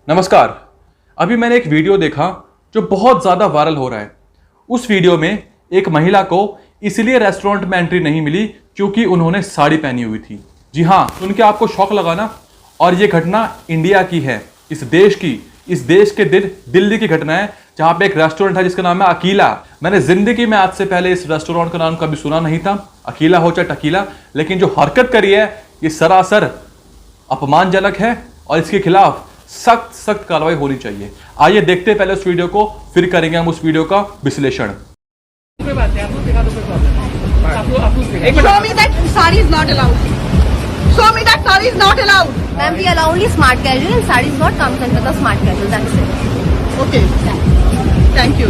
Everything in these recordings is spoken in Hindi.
नमस्कार। अभी मैंने एक वीडियो देखा जो बहुत ज़्यादा वायरल हो रहा है। उस वीडियो में एक महिला को इसलिए रेस्टोरेंट में एंट्री नहीं मिली क्योंकि उन्होंने साड़ी पहनी हुई थी। जी हाँ, सुन के आपको शौक लगा ना। और ये घटना इंडिया की है, इस देश के दिल्ली की घटना है, जहाँ पे एक रेस्टोरेंट है जिसका नाम है अकीला। मैंने जिंदगी में आज से पहले इस रेस्टोरेंट का नाम कभी सुना नहीं था, अकीला हो चाहे टकीला। लेकिन जो हरकत करी है ये सरासर अपमानजनक है और इसके खिलाफ सख्त कार्रवाई होनी चाहिए। आइए देखते हैं पहले उस वीडियो को, फिर करेंगे हम उस वीडियो का विश्लेषण। Show me that sari is not allowed. Show me that sari is not allowed. Ma'am, we allow only smart casual and sari is not comes under the smart casual. That's it. Okay. Thank you.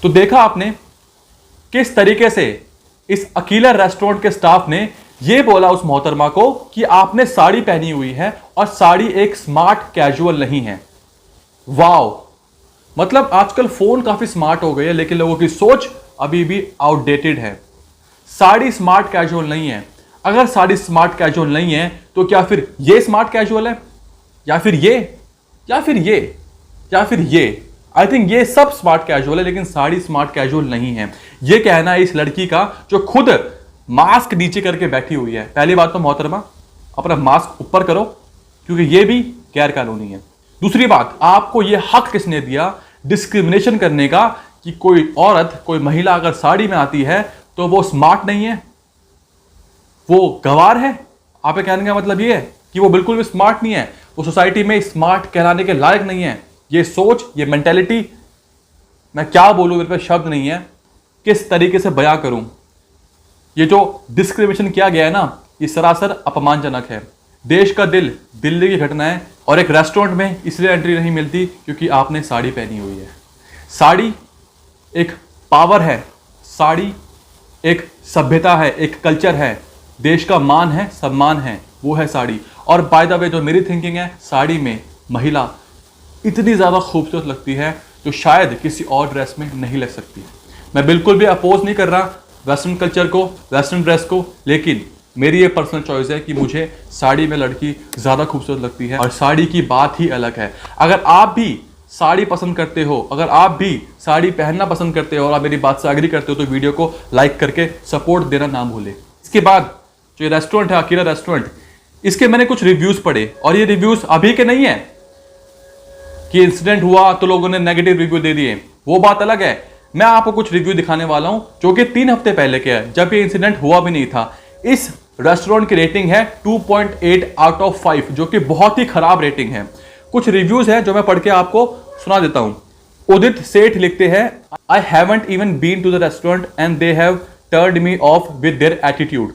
तो देखा आपने किस तरीके से इस अकीला रेस्टोरेंट के स्टाफ ने ये बोला उस मोहतरमा को कि आपने साड़ी पहनी हुई है और साड़ी एक स्मार्ट कैजुअल नहीं है। वाओ, मतलब आजकल फोन काफी स्मार्ट हो गए हैं लेकिन लोगों की सोच अभी भी आउटडेटेड है। साड़ी स्मार्ट कैजुअल नहीं है। अगर साड़ी स्मार्ट कैजुअल नहीं है तो क्या फिर ये स्मार्ट कैजुअल है, या फिर ये, या फिर ये, या फिर ये? आई थिंक ये सब स्मार्ट कैजुअल है लेकिन साड़ी स्मार्ट कैजुअल नहीं है। ये कहना है इस लड़की का जो खुद मास्क नीचे करके बैठी हुई है। पहली बात तो मोहतरमा, अपना मास्क ऊपर करो क्योंकि ये भी गैर कानूनी है। दूसरी बात, आपको ये हक किसने दिया डिस्क्रिमिनेशन करने का कि कोई औरत, कोई महिला अगर साड़ी में आती है तो वो स्मार्ट नहीं है, वो गंवार है? आपके कहने का मतलब ये है कि वो बिल्कुल भी स्मार्ट नहीं है, वो सोसाइटी में स्मार्ट कहलाने के लायक नहीं है। ये सोच, ये मेंटेलिटी, मैं क्या बोलूं, मेरे पे शब्द नहीं है किस तरीके से बयां करूं। ये जो डिस्क्रिमिनेशन किया गया है ना, ये सरासर अपमानजनक है। देश का दिल्ली की घटना है और एक रेस्टोरेंट में इसलिए एंट्री नहीं मिलती क्योंकि आपने साड़ी पहनी हुई है। साड़ी एक पावर है, साड़ी एक सभ्यता है, एक कल्चर है, देश का मान है, सम्मान है, वो है साड़ी। और बाय द वे जो मेरी थिंकिंग है, साड़ी में महिला इतनी ज़्यादा खूबसूरत लगती है जो शायद किसी और ड्रेस में नहीं लग सकती। मैं बिल्कुल भी अपोज नहीं कर रहा वेस्टर्न कल्चर को, वेस्टर्न ड्रेस को, लेकिन मेरी ये पर्सनल चॉइस है कि मुझे साड़ी में लड़की ज़्यादा खूबसूरत लगती है और साड़ी की बात ही अलग है। अगर आप भी साड़ी पसंद करते हो, अगर आप भी साड़ी पहनना पसंद करते हो और आप मेरी बात से एग्री करते हो तो वीडियो को लाइक करके सपोर्ट देना ना भूलें। इसके बाद जो ये रेस्टोरेंट है अकीला रेस्टोरेंट, इसके मैंने कुछ रिव्यूज़ पढ़े और ये रिव्यूज़ अभी के नहीं है कि इंसिडेंट हुआ तो लोगों ने नेगेटिव रिव्यू दे दिए, वो बात अलग है। मैं आपको कुछ रिव्यू दिखाने वाला हूं जो कि 3 हफ्ते पहले के है, जब ये इंसिडेंट हुआ भी नहीं था। इस रेस्टोरेंट की रेटिंग है 2.8 आउट ऑफ 5, जो कि बहुत ही खराब रेटिंग है। कुछ रिव्यूज हैं जो मैं पढ़ के आपको सुना देता हूं। उदित सेठ लिखते हैं, I haven't even been to the restaurant and they have turned me off with their attitude.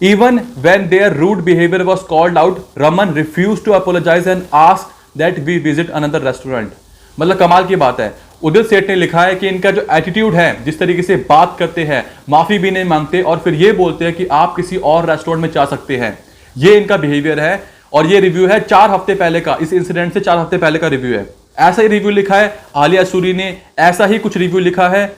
Even when their rude behavior was called out, Raman refused to apologize and asked that we visit another restaurant. मतलब कमाल की बात है। उदित सेठ ने लिखा है कि इनका जो एटीट्यूड है, जिस तरीके से बात करते हैं, माफी भी नहीं मांगते और फिर ये बोलते हैं कि आप किसी और रेस्टोरेंट में जा सकते हैं, ये इनका बिहेवियर है। और ये रिव्यू है 4 हफ्ते पहले का, इस इंसिडेंट से 4 हफ्ते पहले का रिव्यू है। ऐसा ही रिव्यू लिखा है आलिया सूरी ने, ऐसा ही कुछ रिव्यू लिखा है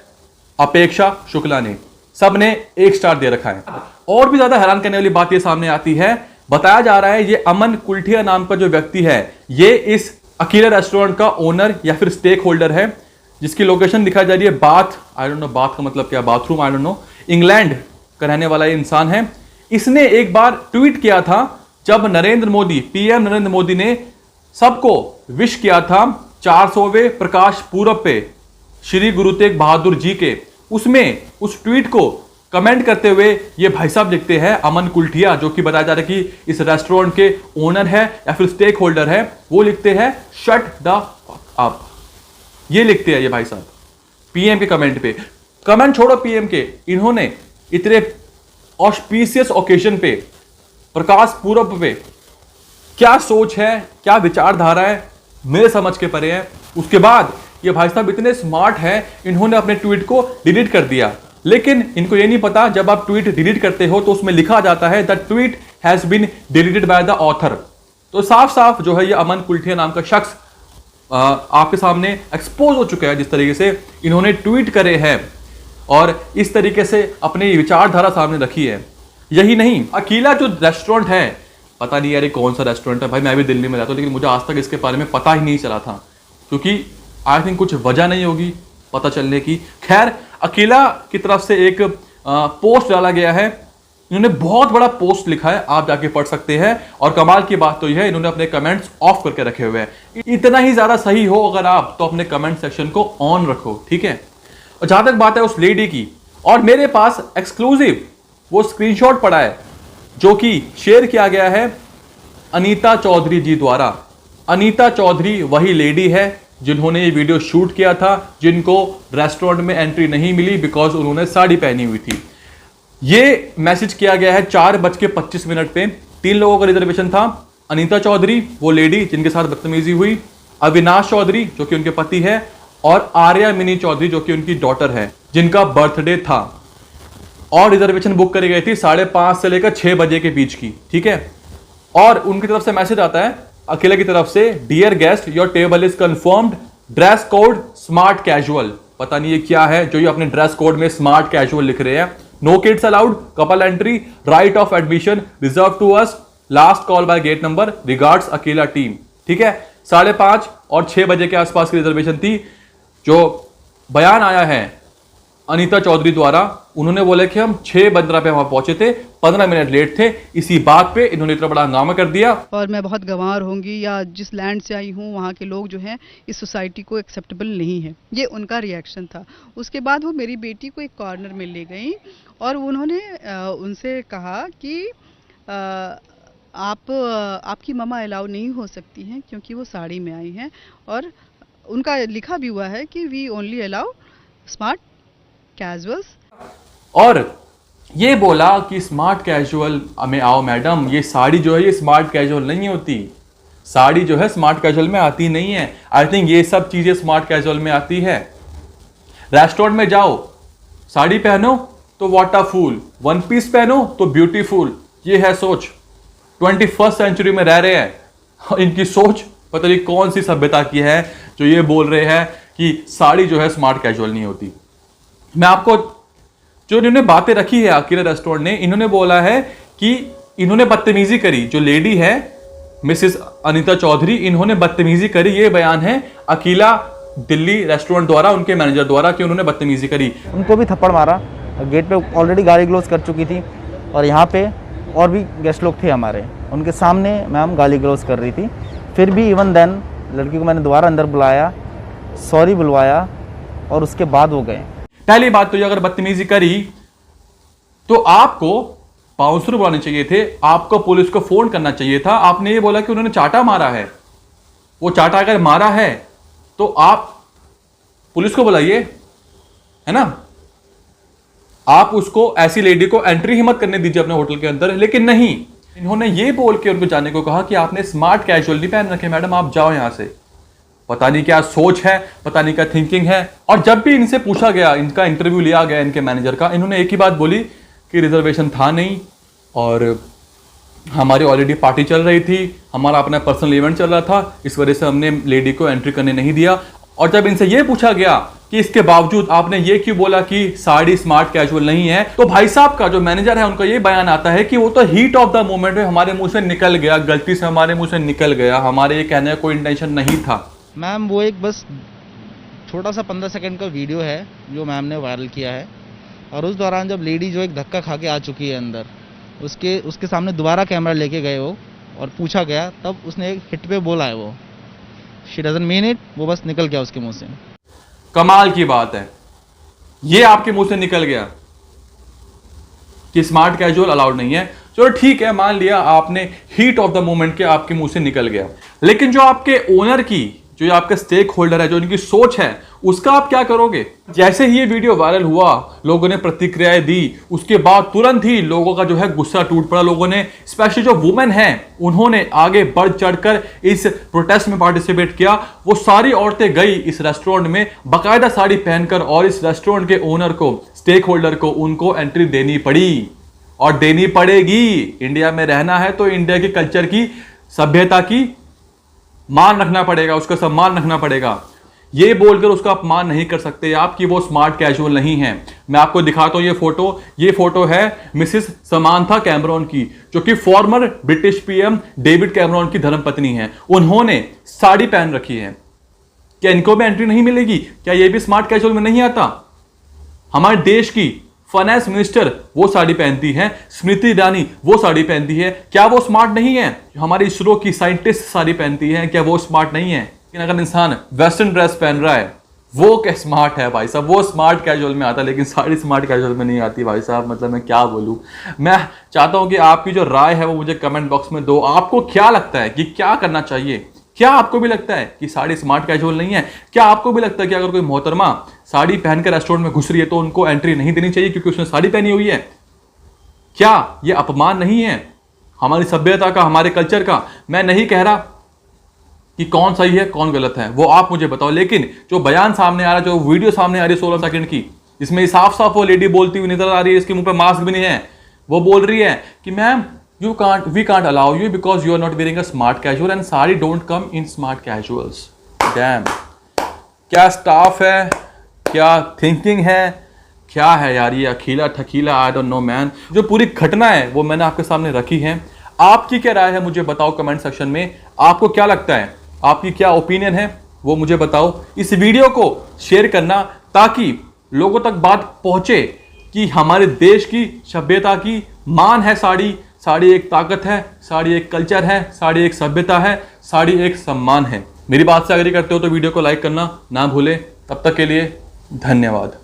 अपेक्षा शुक्ला ने, सब ने 1 स्टार दे रखा है। और भी ज्यादा हैरान करने वाली बात ये सामने आती है, बताया जा रहा है ये अमन कुल्ठिया नाम का जो व्यक्ति है, ये इस अकीला रेस्टोरेंट का ओनर या फिर स्टेक होल्डर है, जिसकी लोकेशन दिखाई जा रही है bath, I don't know bath का मतलब क्या, bathroom, I don't know, England का रहने वाला ये इंसान है। इसने एक बार ट्वीट किया था जब पीएम नरेंद्र मोदी ने सबको विश किया था 400वें प्रकाश पूरब पे श्री गुरु तेग बहादुर जी के। उसमें उस ट्वीट को कमेंट करते हुए ये भाई साहब लिखते हैं, अमन कुल्ठिया, जो कि बताया जा रहा है कि इस रेस्टोरेंट के ओनर है या फिर स्टेक होल्डर है, वो लिखते हैं शट द फक अप। ये लिखते हैं ये भाई साहब पीएम के कमेंट पे। कमेंट छोड़ो पीएम के, इन्होंने इतने ऑस्पिशियस ओकेजन पे, प्रकाश पूरब पे क्या सोच है, क्या विचारधारा है, मेरे समझ के परे है। उसके बाद ये भाई साहब इतने स्मार्ट हैं, इन्होंने अपने ट्वीट को डिलीट कर दिया। लेकिन इनको ये नहीं पता, जब आप ट्वीट डिलीट करते हो तो उसमें लिखा जाता है the tweet has been deleted by the author. तो साफ साफ जो है ये अमन कुल्ठिया नाम का शख्स आपके सामने एक्सपोज हो चुका है, जिस तरीके से इन्होंने ट्वीट करे हैं और इस तरीके से अपनी विचारधारा सामने रखी है। यही नहीं, अकीला जो रेस्टोरेंट है पता नहीं यार ये कौन सा रेस्टोरेंट है। भाई मैं भी दिल्ली में रहता हूँ, लेकिन मुझे आज तक इसके बारे में पता ही नहीं चला था, क्योंकि आई थिंक कुछ वजह नहीं होगी पता चलने की। खैर, अकीला की तरफ से एक पोस्ट डाला गया है, इन्होंने बहुत बड़ा पोस्ट लिखा है, आप जाके पढ़ सकते हैं। और कमाल की बात तो यह है, इन्होंने अपने कमेंट्स ऑफ करके रखे हुए हैं। इतना ही ज्यादा सही हो अगर आप, तो अपने कमेंट सेक्शन को ऑन रखो, ठीक है। और जहां तक बात है उस लेडी की, और मेरे पास एक्सक्लूसिव वो स्क्रीनशॉट पड़ा है जो कि शेयर किया गया है अनीता चौधरी जी द्वारा। अनीता चौधरी वही लेडी है जिन्होंने ये वीडियो शूट किया था, जिनको रेस्टोरेंट में एंट्री नहीं मिली बिकॉज उन्होंने साड़ी पहनी हुई थी। ये मैसेज किया गया है 4:25 पे। 3 लोगों का रिजर्वेशन था। अनीता चौधरी वो लेडी जिनके साथ बदतमीजी हुई, अविनाश चौधरी जो कि उनके पति है, और आर्या मिनी चौधरी जो कि उनकी डॉटर है, जिनका बर्थडे था। और रिजर्वेशन बुक करी गई थी 5:30 से लेकर 6 बजे के बीच की, ठीक है। और उनकी तरफ से मैसेज आता है अकेला की तरफ से, dear guest your table is confirmed, dress code smart casual. पता नहीं ये क्या है जो ये अपने ड्रेस कोड में स्मार्ट कैजुअल लिख रहे हैं। No kids allowed, couple entry, right of admission reserved to us, last call by gate number, regards Akela team, ठीक है। 5:30 और 6 बजे के आसपास की रिजर्वेशन थी। जो बयान आया है अनीता चौधरी द्वारा, उन्होंने बोला कि हम 6:15 पे वहां पहुंचे थे, 15 मिनट लेट थे। इसी बात पे इन्होंने इतना बड़ा हंगामा कर दिया। और मैं बहुत गंवार होंगी, या जिस लैंड से आई हूँ वहाँ के लोग जो हैं इस सोसाइटी को एक्सेप्टेबल नहीं है, ये उनका रिएक्शन था। उसके बाद वो मेरी बेटी को एक कॉर्नर में ले गई और उन्होंने उनसे कहा कि आपकी मम्मा अलाउ नहीं हो सकती हैं क्योंकि वो साड़ी में आई हैं, और उनका लिखा भी हुआ है कि we only allow smart casuals. और ये बोला कि स्मार्ट कैजुअल में आओ मैडम, ये साड़ी जो है ये स्मार्ट कैजुअल नहीं होती। साड़ी जो है स्मार्ट कैजुअल में आती नहीं है। आई थिंक ये सब चीजें स्मार्ट कैजुअल में आती है। रेस्टोरेंट में जाओ, साड़ी पहनो तो वॉटरफुल, वन पीस पहनो तो ब्यूटीफुल। ये है सोच। 21st सेंचुरी में रह रहे हैं। इनकी सोच पता नहीं कौन सी सभ्यता की है जो ये बोल रहे हैं कि साड़ी जो है स्मार्ट कैजुअल नहीं होती। मैं आपको जो इन्होंने बातें रखी है अकेला रेस्टोरेंट ने, इन्होंने बोला है कि इन्होंने बदतमीजी करी। जो लेडी है मिसेस अनीता चौधरी, इन्होंने बदतमीजी करी। ये बयान है अकेला दिल्ली रेस्टोरेंट द्वारा, उनके मैनेजर द्वारा, कि उन्होंने बदतमीजी करी। उनको भी थप्पड़ मारा, गेट पे ऑलरेडी गाली ग्लोज कर चुकी थी, और यहाँ पे और भी गेस्ट लोग थे हमारे, उनके सामने मैम गाली ग्लोज कर रही थी। फिर भी इवन देन लड़की को मैंने दोबारा अंदर बुलाया, सॉरी बुलवाया, और उसके बाद वो गए। पहली बात तो ये, अगर बदतमीजी करी तो आपको बाउंसर बुलाने चाहिए थे, आपको पुलिस को फोन करना चाहिए था। आपने ये बोला कि उन्होंने चाटा मारा है। वो चाटा अगर मारा है तो आप पुलिस को बुलाइए, है ना। आप उसको, ऐसी लेडी को एंट्री ही मत करने दीजिए अपने होटल के अंदर। लेकिन नहीं, इन्होंने ये बोल के उनको जाने को कहा कि आपने स्मार्ट कैजुअल नहीं पहन रखे मैडम, आप जाओ यहां से। पता नहीं क्या सोच है, पता नहीं क्या थिंकिंग है। और जब भी इनसे पूछा गया, इनका इंटरव्यू लिया गया इनके मैनेजर का, इन्होंने एक ही बात बोली कि रिजर्वेशन था नहीं, और हमारी ऑलरेडी पार्टी चल रही थी, हमारा अपना पर्सनल इवेंट चल रहा था, इस वजह से हमने लेडी को एंट्री करने नहीं दिया। और जब इनसे यह पूछा गया कि इसके बावजूद आपने ये क्यों बोला कि साड़ी स्मार्ट कैजुअल नहीं है, तो भाई साहब का जो मैनेजर है उनका ये बयान आता है कि वो तो हीट ऑफ द मोमेंट में हमारे मुंह से निकल गया, गलती से हमारे मुंह से निकल गया, हमारे ये कहने का कोई इंटेंशन नहीं था। मैम वो एक बस छोटा सा 15 सेकंड का वीडियो है जो मैम ने वायरल किया है, और उस दौरान जब लेडी जो एक धक्का खा के आ चुकी है अंदर, उसके सामने दोबारा कैमरा लेके गए वो, और पूछा गया, तब उसने एक हिट पे बोला है वो, शी डजंट मीन इट, वो बस निकल गया उसके मुंह से। कमाल की बात है, ये आपके मुंह से निकल गया कि स्मार्ट कैजुअल अलाउड नहीं है। चलो ठीक है, मान लिया आपने हीट ऑफ द मोमेंट के आपके मुंह से निकल गया, लेकिन जो आपके ओनर की, जो आपके स्टेक होल्डर है, जो इनकी सोच है, उसका आप क्या करोगे। जैसे ही ये वीडियो वायरल हुआ, लोगों ने प्रतिक्रियाएं दी, उसके बाद तुरंत ही लोगों का जो है गुस्सा टूट पड़ा। लोगों ने, स्पेशली जो वुमेन है, उन्होंने आगे बढ़ चढ़कर इस प्रोटेस्ट में पार्टिसिपेट किया। वो सारी औरतें गई इस रेस्टोरेंट में बाकायदा साड़ी पहनकर, और इस रेस्टोरेंट के ओनर को, स्टेक होल्डर को, उनको एंट्री देनी पड़ी और देनी पड़ेगी। इंडिया में रहना है तो इंडिया की कल्चर की, सभ्यता की मान रखना पड़ेगा, उसका सम्मान रखना पड़ेगा। ये बोलकर उसका अपमान नहीं कर सकते आप कि वो स्मार्ट कैजुअल नहीं है। मैं आपको दिखाता हूं ये फोटो है मिसिस समांथा कैमरॉन की, जो कि farmer British PM David Cameron की धर्मपत्नी है। उन्होंने साड़ी पहन रखी है। क्या इनको भी एंट्री नहीं मिलेगी? क्या ये भी स्मार्ट कैजुअल में नहीं आता? हमारे देश की फाइनेंस मिनिस्टर वो साड़ी पहनती है, स्मृति ईरानी वो साड़ी पहनती है, क्या वो स्मार्ट नहीं है? हमारे इसरो की साइंटिस्ट साड़ी पहनती है, क्या वो स्मार्ट नहीं है? लेकिन अगर इंसान वेस्टर्न ड्रेस पहन रहा है वो क्या स्मार्ट है भाई साहब? वो स्मार्ट कैजुअल में आता है, लेकिन साड़ी स्मार्ट कैजुअल में नहीं आती भाई साहब। मतलब मैं क्या बोलूं। मैं चाहता हूं कि आपकी जो राय है वो मुझे कमेंट बॉक्स में दो। आपको क्या लगता है कि क्या करना चाहिए? क्या आपको भी लगता है कि साड़ी स्मार्ट कैजुअल नहीं है? क्या आपको भी लगता है कि अगर कोई मोहतरमा साड़ी पहनकर रेस्टोरेंट में घुस रही है तो उनको एंट्री नहीं देनी चाहिए क्योंकि उसने साड़ी पहनी हुई है? क्या यह अपमान नहीं है हमारी सभ्यता का, हमारे कल्चर का? मैं नहीं कह रहा कि कौन सही है कौन गलत है, वो आप मुझे बताओ। लेकिन जो बयान सामने आ रहा है, जो वीडियो सामने आ रही है 16 सेकंड की, जिसमें साफ साफ वो लेडी बोलती हुई नजर आ रही है, इसके मुंह पे मास्क भी नहीं है, वो बोल रही है कि ma'am we can't allow you because you are not wearing a smart casual and sari don't come in smart casuals. Damn. क्या स्टाफ है, क्या थिंकिंग है, क्या है यार ये अखीला ठकीला, आई डोंट नो मैन। जो पूरी घटना है वो मैंने आपके सामने रखी है। आपकी क्या राय है मुझे बताओ कमेंट सेक्शन में। आपको क्या लगता है, आपकी क्या ओपिनियन है वो मुझे बताओ। इस वीडियो को शेयर करना ताकि लोगों तक बात पहुंचे कि हमारे देश की सभ्यता की मान है साड़ी। साड़ी एक ताकत है, साड़ी एक कल्चर है, साड़ी एक सभ्यता है, साड़ी एक सम्मान है। मेरी बात से अगर करते हो तो वीडियो को लाइक करना ना भूलें। तब तक के लिए धन्यवाद।